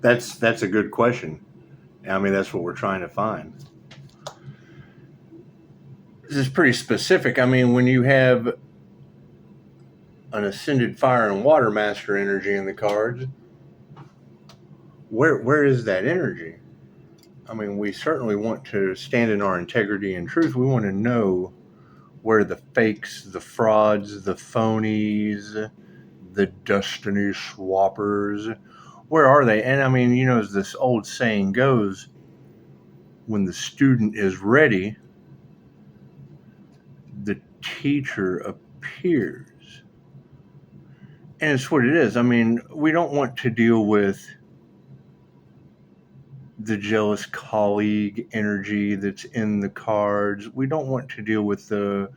That's a good question. I mean, that's what we're trying to find. This is pretty specific. I mean, when you have an ascended fire and water master energy in the cards, where is that energy? I mean, we certainly want to stand in our integrity and truth. We want to know where the fakes, the frauds, the phonies, the destiny swappers, where are they? And I mean, as this old saying goes, when the student is ready, the teacher appears. And it's what it is. I mean, we don't want to deal with the jealous colleague energy that's in the cards. We don't want to deal with the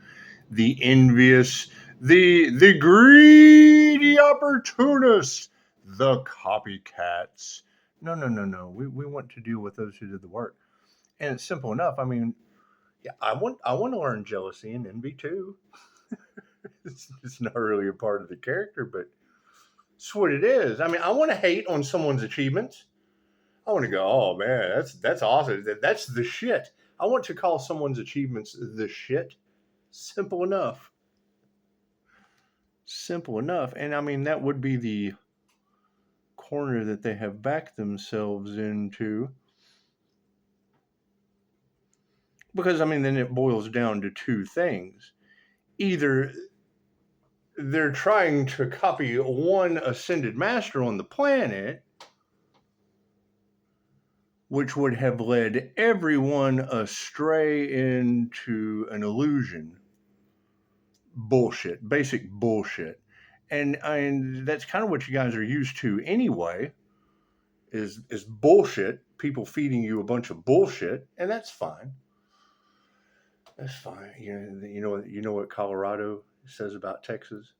envious, the greedy opportunists, the copycats. No, no, no, no. We want to deal with those who did the work. And it's simple enough. I mean, yeah, I want to learn jealousy and envy too. It's not really a part of the character, but it's what it is. I mean, I want to hate on someone's achievements. I want to go, oh man, that's awesome. That's the shit. I want to call someone's achievements the shit. Simple enough. Simple enough. And I mean, that would be the corner that they have backed themselves into. Because, I mean, then it boils down to two things. Either they're trying to copy one ascended master on the planet, which would have led everyone astray into an illusion. Bullshit. Basic bullshit. And that's kind of what you guys are used to anyway, is bullshit. People feeding you a bunch of bullshit, and that's fine. That's fine. You know what Colorado says about Texas?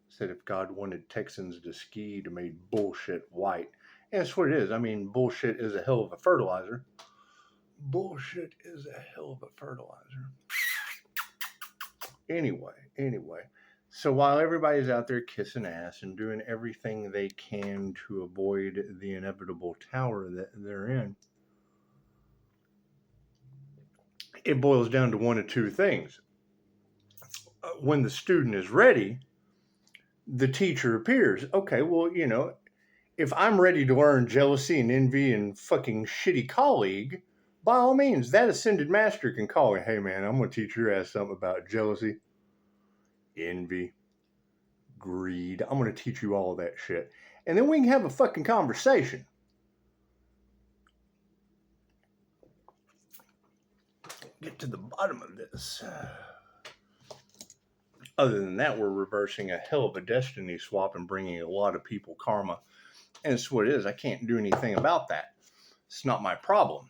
It said if God wanted Texans to ski, to made bullshit white. And that's what it is. I mean, bullshit is a hell of a fertilizer. Bullshit is a hell of a fertilizer. Anyway. So while everybody's out there kissing ass and doing everything they can to avoid the inevitable tower that they're in, it boils down to one of two things. When the student is ready, the teacher appears. Okay, well, if I'm ready to learn jealousy and envy and fucking shitty colleague, by all means, that ascended master can call me. Hey, man, I'm going to teach your ass something about jealousy, envy, greed. I'm going to teach you all of that shit. And then we can have a fucking conversation. Get to the bottom of this. Other than that, we're reversing a hell of a destiny swap and bringing a lot of people karma. And it's what it is. I can't do anything about that. It's not my problem.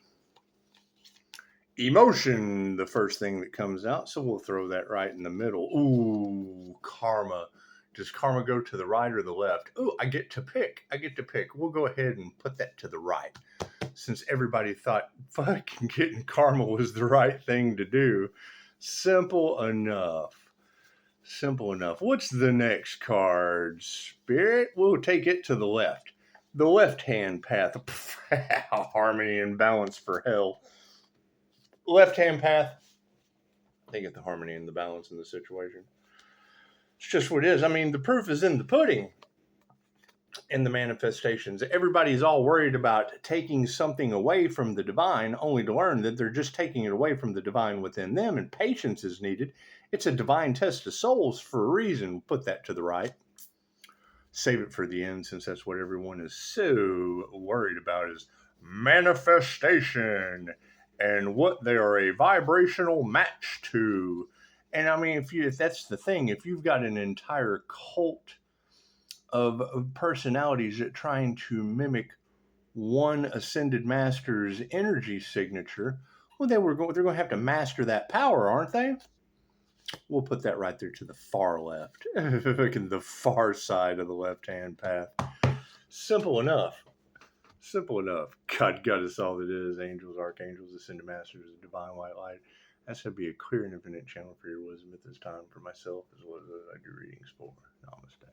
Emotion, the first thing that comes out. So we'll throw that right in the middle. Ooh, karma. Does karma go to the right or the left? Ooh, I get to pick. We'll go ahead and put that to the right. Since everybody thought fucking getting karma was the right thing to do. Simple enough. What's the next card? Spirit? We'll take it to the left. The left-hand path. Harmony and balance for hell. Left-hand path. They get the harmony and the balance in the situation. It's just what it is. I mean, the proof is in the pudding. In the manifestations. Everybody's all worried about taking something away from the divine, only to learn that they're just taking it away from the divine within them, and patience is needed. It's a divine test of souls for a reason. Put that to the right. Save it for the end, since that's what everyone is so worried about, is manifestation and what they are a vibrational match to. And I mean, if that's the thing, if you've got an entire cult of personalities that trying to mimic one ascended master's energy signature, well, they're going to have to master that power, aren't they? We'll put that right there to the far left, the far side of the left-hand path. Simple enough. God got us all that is. Angels, archangels, ascended masters, the divine white light. That should be a clear and infinite channel for your wisdom at this time, for myself as well as I do readings for. Namaste.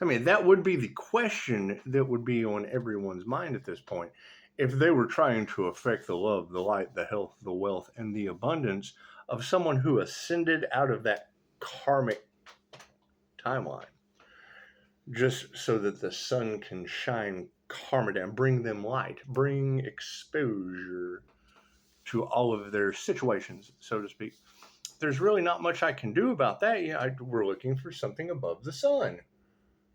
I mean, that would be the question that would be on everyone's mind at this point. If they were trying to affect the love, the light, the health, the wealth, and the abundance of someone who ascended out of that karmic timeline, just so that the sun can shine karma down, bring them light, bring exposure to all of their situations, so to speak. There's really not much I can do about that. We're looking for something above the sun.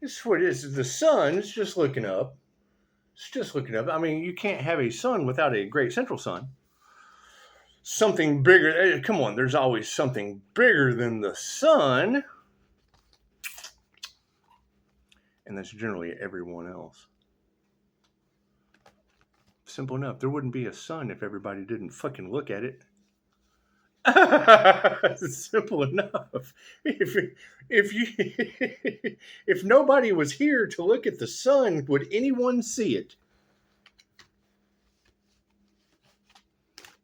It's what it is. The sun is just looking up. It's just looking up. I mean, you can't have a sun without a great central sun. Something bigger. Come on, there's always something bigger than the sun. And that's generally everyone else. Simple enough. There wouldn't be a sun if everybody didn't fucking look at it. Simple enough. If nobody was here to look at the sun, would anyone see it?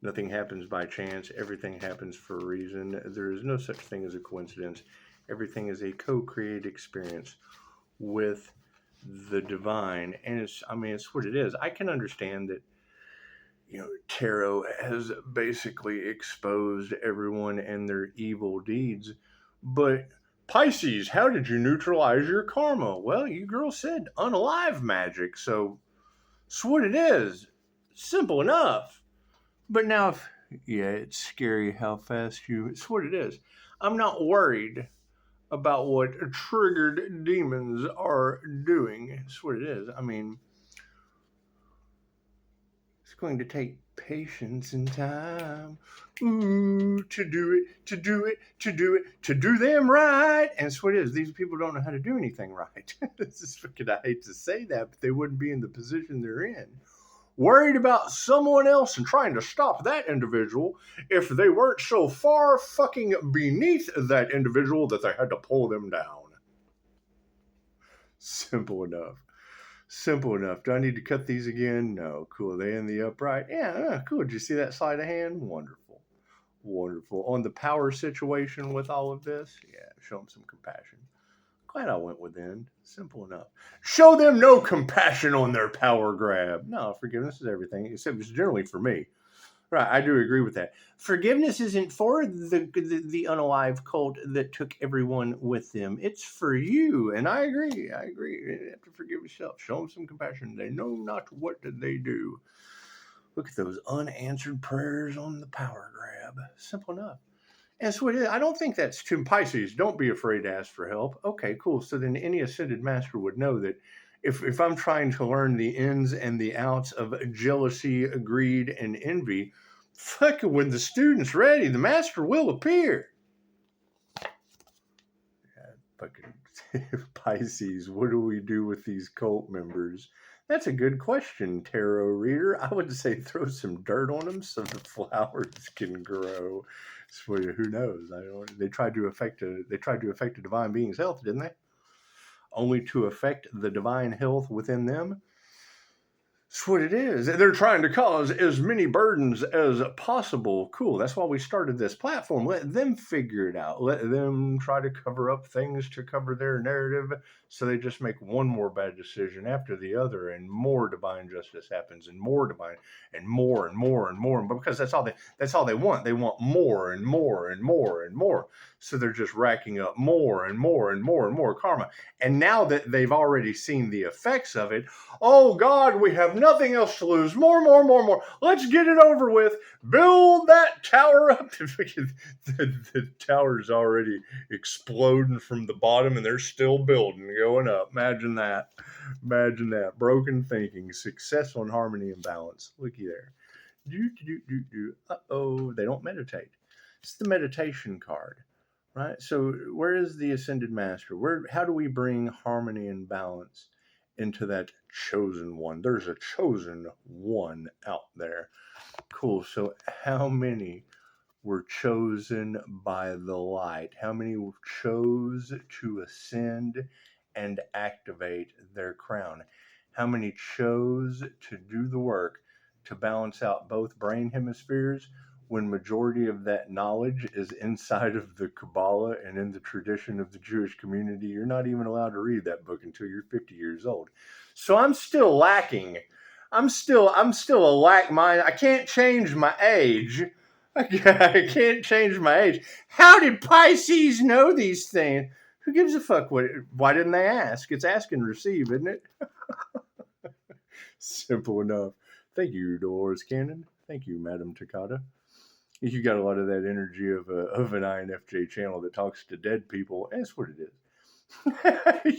Nothing happens by chance. Everything happens for a reason. There is no such thing as a coincidence. Everything is a co-created experience with the divine, and it's what it is. I can understand that, tarot has basically exposed everyone and their evil deeds, but Pisces, how did you neutralize your karma? Well, you girls said unalive magic, so it's what it is. Simple enough. But now, it's scary how fast it's what it is. I'm not worried about what triggered demons are doing. It's what it is. I mean, it's going to take patience and time to do them right. And it's what it is. These people don't know how to do anything right. This is fucking, I hate to say that, but they wouldn't be in the position they're in. Worried about someone else and trying to stop that individual if they weren't so far fucking beneath that individual that they had to pull them down. Simple enough. Simple enough. Do I need to cut these again? No. Cool. Are they in the upright? Yeah, cool. Did you see that sleight of hand? Wonderful. Wonderful. On the power situation with all of this, show them some compassion. Glad I went within. Simple enough. Show them no compassion on their power grab. No, forgiveness is everything, except it's generally for me. Right, I do agree with that. Forgiveness isn't for the unalive cult that took everyone with them. It's for you, and I agree. You have to forgive yourself. Show them some compassion. They know not what they do. Look at those unanswered prayers on the power grab. Simple enough. And so I don't think that's too Pisces. Don't be afraid to ask for help. Okay, cool. So then any ascended master would know that if I'm trying to learn the ins and the outs of jealousy, greed, and envy, fucking when the student's ready, the master will appear. Fucking Pisces, what do we do with these cult members? That's a good question, tarot reader. I would say throw some dirt on them so the flowers can grow. So who knows? They tried to affect a divine being's health, didn't they? Only to affect the divine health within them. That's what it is. They're trying to cause as many burdens as possible. Cool. That's why we started this platform. Let them figure it out. Let them try to cover up things to cover their narrative. So they just make one more bad decision after the other, and more divine justice happens, and more divine, and more and more and more. Because that's all they want. They want more and more and more and more. So they're just racking up more and more and more and more karma. And now that they've already seen the effects of it, oh God, we have nothing else to lose. More. Let's get it over with. Build that tower up. The tower's already exploding from the bottom, and they're still building, going up. Imagine that. Broken thinking, successful in harmony and balance. Looky there. Uh-oh, they don't meditate. It's the meditation card. Right? So where is the ascended master? How do we bring harmony and balance into that chosen one? There's a chosen one out there. Cool. So how many were chosen by the light? How many chose to ascend and activate their crown? How many chose to do the work to balance out both brain hemispheres when majority of that knowledge is inside of the Kabbalah and in the tradition of the Jewish community? You're not even allowed to read that book until you're 50 years old. So I'm still lacking. I'm still a lack mind. I can't change my age. I can't change my age. How did Pisces know these things? Who gives a fuck? Why didn't they ask? It's ask and receive, isn't it? Simple enough. Thank you, Dolores Cannon. Thank you, Madam Takata. You got a lot of that energy of an INFJ channel that talks to dead people. That's what it is.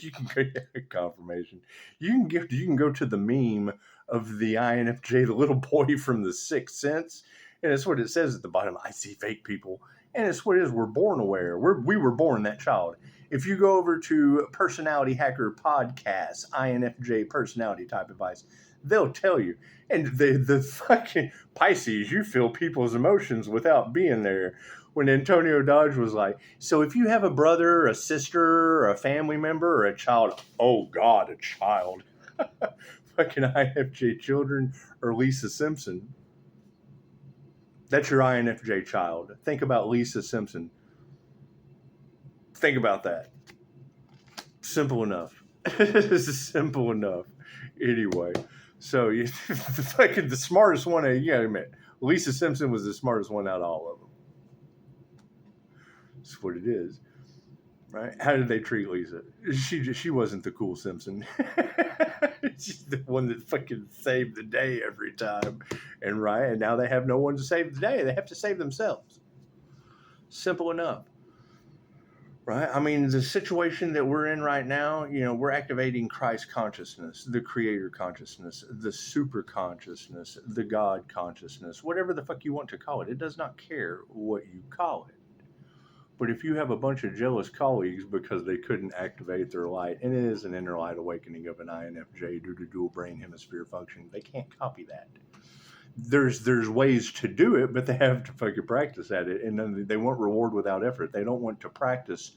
You can go confirmation. You can go to the meme of the INFJ, the little boy from The Sixth Sense, and it's what it says at the bottom. I see fake people, and it's what it is. We're born aware. We were born that child. If you go over to Personality Hacker Podcast, INFJ personality type advice, they'll tell you. And the fucking Pisces, you feel people's emotions without being there. When Antonio Dodge was like, so if you have a brother, a sister, a family member, or a child, oh God, a child. Fucking INFJ children or Lisa Simpson. That's your INFJ child. Think about Lisa Simpson. Think about that. Simple enough. This is simple enough. Anyway, so the smartest one, you gotta admit, Lisa Simpson was the smartest one out of all of them. That's what it is, right? How did they treat Lisa? She wasn't the cool Simpson. She's the one that fucking saved the day every time, and now they have no one to save the day. They have to save themselves. Simple enough. Right? I mean, the situation that we're in right now, we're activating Christ consciousness, the creator consciousness, the super consciousness, the God consciousness, whatever the fuck you want to call it. It does not care what you call it. But if you have a bunch of jealous colleagues because they couldn't activate their light, and it is an inner light awakening of an INFJ due to dual brain hemisphere function, they can't copy that. There's ways to do it, but they have to fucking practice at it, and then they want reward without effort. They don't want to practice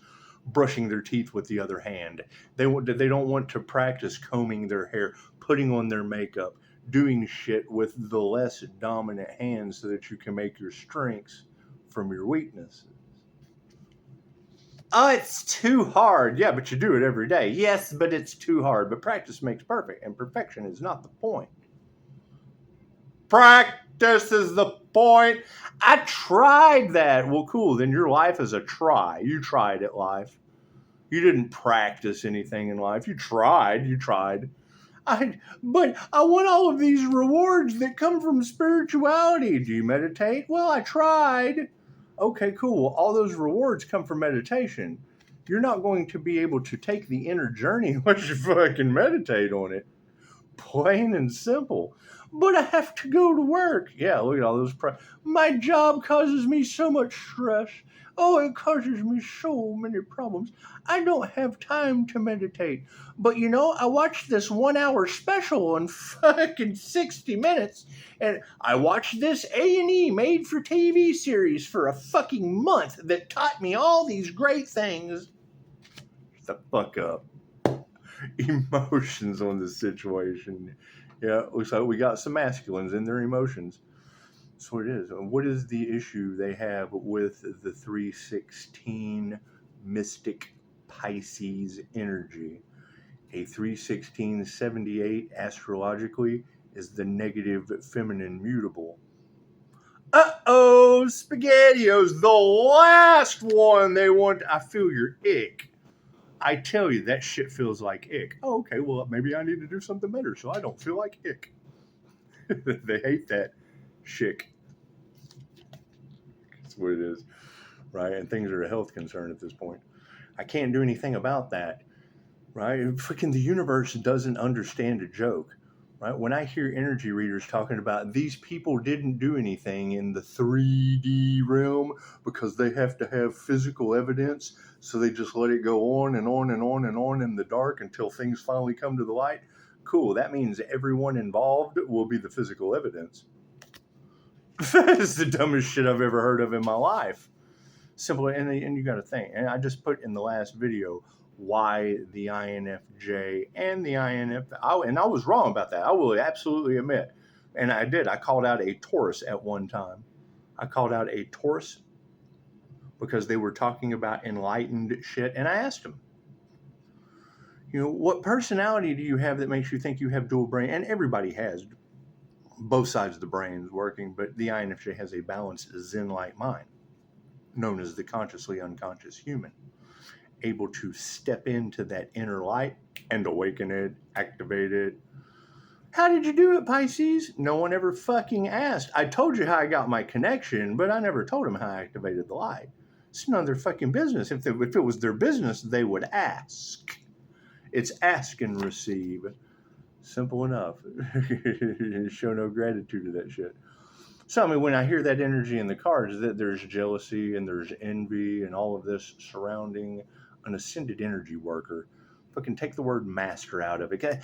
brushing their teeth with the other hand. They don't want to practice combing their hair, putting on their makeup, doing shit with the less dominant hand so that you can make your strengths from your weaknesses. Oh, it's too hard. Yeah, but you do it every day. Yes, but it's too hard. But practice makes perfect, and perfection is not the point. Practice is the point. I tried that. Well, cool. Then your life is a try. You tried at life. You didn't practice anything in life. You tried. But I want all of these rewards that come from spirituality. Do you meditate? Well, I tried. Okay, cool. All those rewards come from meditation. You're not going to be able to take the inner journey unless you fucking meditate on it. Plain and simple. But I have to go to work. Yeah, look at all those. My job causes me so much stress. Oh, it causes me so many problems. I don't have time to meditate. But I watched this 1 hour special on fucking 60 Minutes, and I watched this A&E made for TV series for a fucking month that taught me all these great things. Shut the fuck up. Emotions on the situation. Yeah, looks like we got some masculines in their emotions. That's what it is. What is the issue they have with the 316 mystic Pisces energy? A 316-78 astrologically is the negative feminine mutable. Uh-oh, SpaghettiOs, the last one they want. I feel your ick. I tell you, that shit feels like ick. Oh, okay, well, maybe I need to do something better so I don't feel like ick. They hate that shit. That's what it is, right? And things are a health concern at this point. I can't do anything about that, right? Freaking the universe doesn't understand a joke, right? When I hear energy readers talking about these people didn't do anything in the 3D realm because they have to have physical evidence, so they just let it go on and on and on and on in the dark until things finally come to the light. Cool. That means everyone involved will be the physical evidence. That is the dumbest shit I've ever heard of in my life. Simple, and you got to think. And I just put in the last video why the INFJ and the INF, and I was wrong about that. I will absolutely admit, and I did. I called out a Taurus at one time. I called out a Taurus because they were talking about enlightened shit. And I asked them, what personality do you have that makes you think you have dual brain? And everybody has both sides of the brains working, but the INFJ has a balanced Zen-like mind, known as the consciously unconscious human, able to step into that inner light and awaken it, activate it. How did you do it, Pisces? No one ever fucking asked. I told you how I got my connection, but I never told them how I activated the light. It's none of their fucking business. If it was their business, they would ask. It's ask and receive. Simple enough. Show no gratitude to that shit. So, I mean, when I hear that energy in the cards, that there's jealousy and there's envy and all of this surrounding an ascended energy worker, fucking take the word master out of it.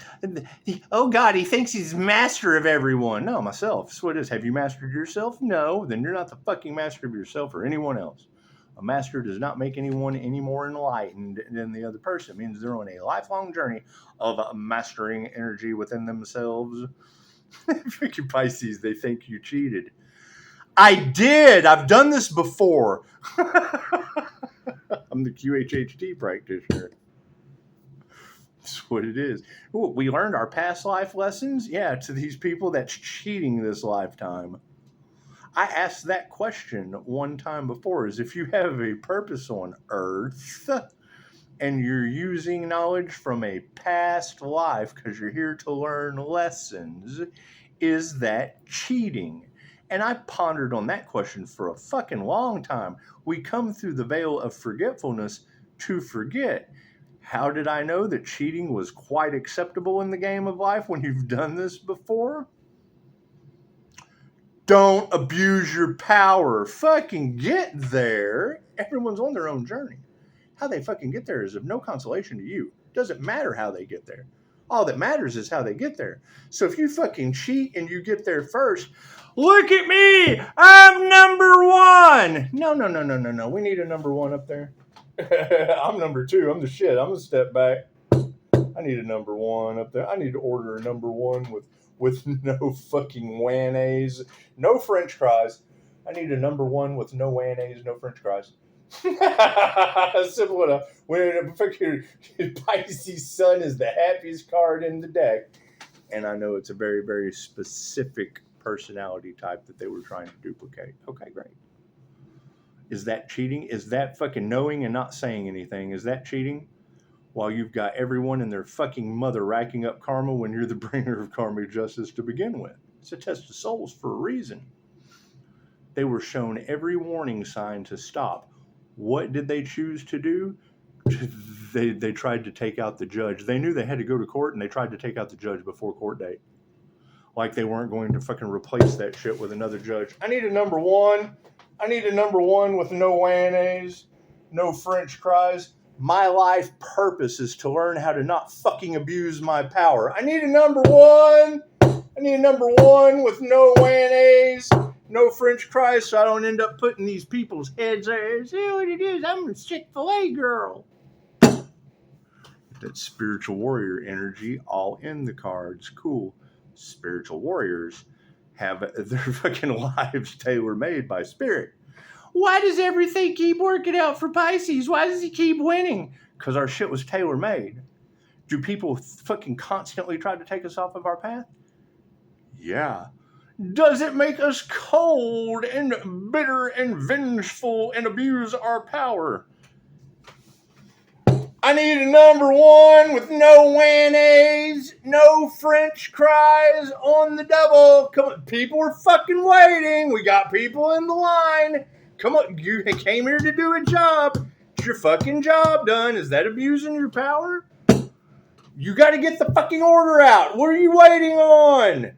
Oh, God, he thinks he's master of everyone. No, myself. That's what it is. Have you mastered yourself? No, then you're not the fucking master of yourself or anyone else. A master does not make anyone any more enlightened than the other person. It means they're on a lifelong journey of mastering energy within themselves. Freaking Pisces, they think you cheated. I did. I've done this before. I'm the QHHT practitioner. That's what it is. Ooh, we learned our past life lessons. Yeah, to these people that's cheating this lifetime. I asked that question one time before, is if you have a purpose on Earth and you're using knowledge from a past life because you're here to learn lessons, is that cheating? And I pondered on that question for a fucking long time. We come through the veil of forgetfulness to forget. How did I know that cheating was quite acceptable in the game of life when you've done this before? Don't abuse your power. Fucking get there. Everyone's on their own journey. How they fucking get there is of no consolation to you. Doesn't matter how they get there. All that matters is how they get there. So if you fucking cheat and you get there first, look at me, I'm number one. No. We need a number one up there. I'm number two. I'm the shit. I'm gonna step back. I need a number one up there. I need to order a number one with no fucking mayonnaise, no French fries. I need a number one with no mayonnaise, no French fries. Simple enough. When fucking Pisces Sun is the happiest card in the deck, and I know it's a very, very specific personality type that they were trying to duplicate. Okay, great. Is that cheating? Is that fucking knowing and not saying anything? Is that cheating? While you've got everyone and their fucking mother racking up karma when you're the bringer of karmic justice to begin with. It's a test of souls for a reason. They were shown every warning sign to stop. What did they choose to do? They tried to take out the judge. They knew they had to go to court, and they tried to take out the judge before court date. Like they weren't going to fucking replace that shit with another judge. I need a number one. I need a number one with no mayonnaise, no French fries. My life purpose is to learn how to not fucking abuse my power. I need a number one. I need a number one with no mayonnaise, no French fries, so I don't end up putting these people's heads there. See what it is? I'm a Chick-fil-A girl. That spiritual warrior energy all in the cards. Cool. Spiritual warriors have their fucking lives tailor-made by spirit. Why does everything keep working out for Pisces? Why does he keep winning? Because our shit was tailor-made. Do people fucking constantly try to take us off of our path? Yeah. Does it make us cold and bitter and vengeful and abuse our power? I need a number one with no mayonnaise, no French fries on the double. Come on, people are fucking waiting. We got people in the line. Come on, you came here to do a job. It's your fucking job done. Is that abusing your power? You got to get the fucking order out. What are you waiting on?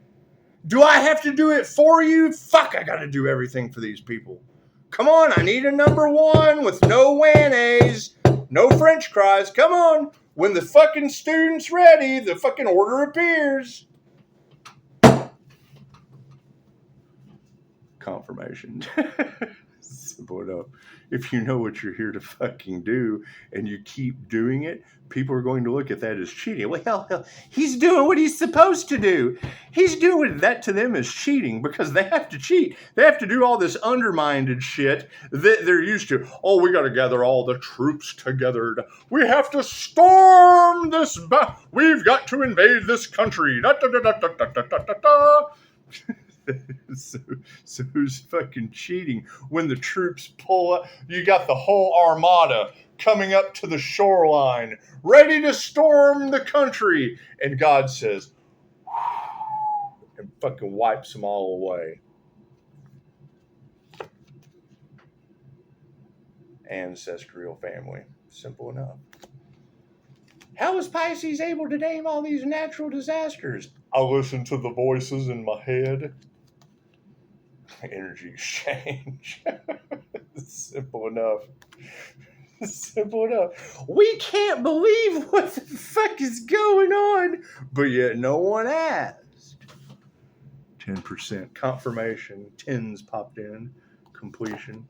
Do I have to do it for you? Fuck, I got to do everything for these people. Come on, I need a number one with no mayonnaise, no French fries. Come on. When the fucking student's ready, the fucking order appears. Confirmation. Simple enough. If you know what you're here to fucking do and you keep doing it, people are going to look at that as cheating. Well, he's doing what he's supposed to do. He's doing that to them as cheating because they have to cheat. They have to do all this undermined shit that they're used to. Oh, we got to gather all the troops together. We have to storm this. We've got to invade this country. Da, da, da, da, da, da, da, da, da. So who's fucking cheating when the troops pull up? You got the whole armada coming up to the shoreline, ready to storm the country. And God says, and fucking wipes them all away. Ancestral family. Simple enough. How was Pisces able to name all these natural disasters? I listen to the voices in my head. Energy exchange. Simple enough. Simple enough. We can't believe what the fuck is going on, but yet no one asked. 10% confirmation. 10s popped in. Completion.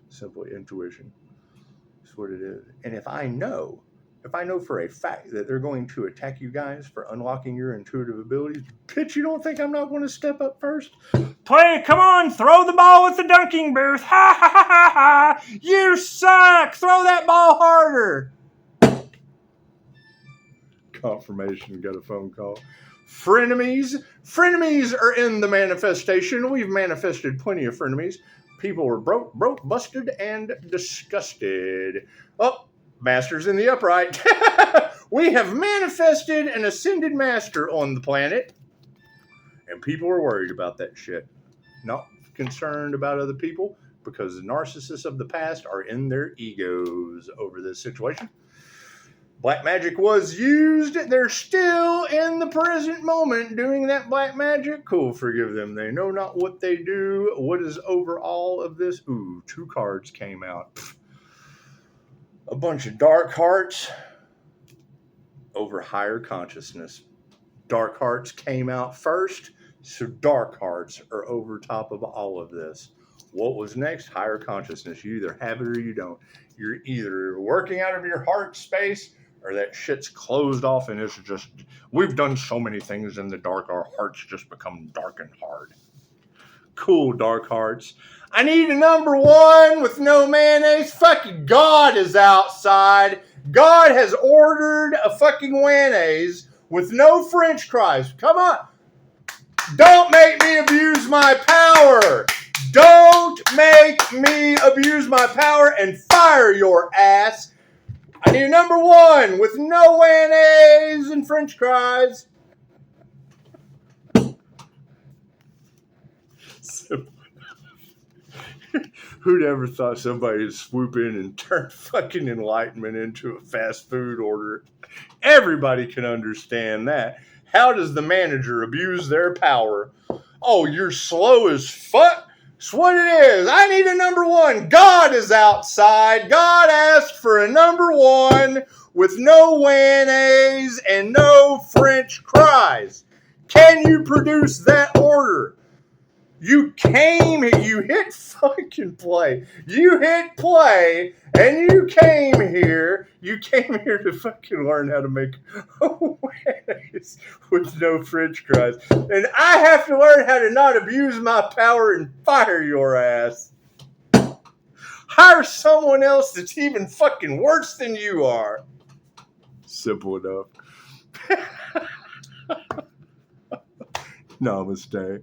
Simple intuition. That's what it is. And if I know for a fact that they're going to attack you guys for unlocking your intuitive abilities, bitch, you don't think I'm not going to step up first? Come on, throw the ball at the dunking booth. Ha ha ha ha ha. You suck. Throw that ball harder. Confirmation, got a phone call. Frenemies. Frenemies are in the manifestation. We've manifested plenty of frenemies. People were broke, busted, and disgusted. Oh, Masters in the upright. We have manifested an ascended master on the planet. And people are worried about that shit. Not concerned about other people because the narcissists of the past are in their egos over this situation. Black magic was used. They're still in the present moment doing that black magic. Cool, forgive them. They know not what they do. What is over all of this? Ooh, 2 cards came out. A bunch of dark hearts over higher consciousness. Dark hearts came out first, so dark hearts are over top of all of this. What was next? Higher consciousness. You either have it or you don't. You're either working out of your heart space or that shit's closed off and it's just, we've done so many things in the dark, our hearts just become dark and hard. Cool, dark hearts. I need a number 1 with no mayonnaise. Fucking God is outside. God has ordered a fucking mayonnaise with no French fries. Come on. Don't make me abuse my power. Don't make me abuse my power and fire your ass. I need a number 1 with no mayonnaise and French fries. Who'd ever thought somebody would swoop in and turn fucking enlightenment into a fast food order? Everybody can understand that. How does the manager abuse their power? Oh, you're slow as fuck? That's what it is. I need a number 1. God is outside. God asked for a number 1 with no mayonnaise and no French fries. Can you produce that order? You hit fucking play. You hit play, and you came here. You came here to fucking learn how to make mayonnaise with no French fries. And I have to learn how to not abuse my power and fire your ass. Hire someone else that's even fucking worse than you are. Simple enough. Namaste.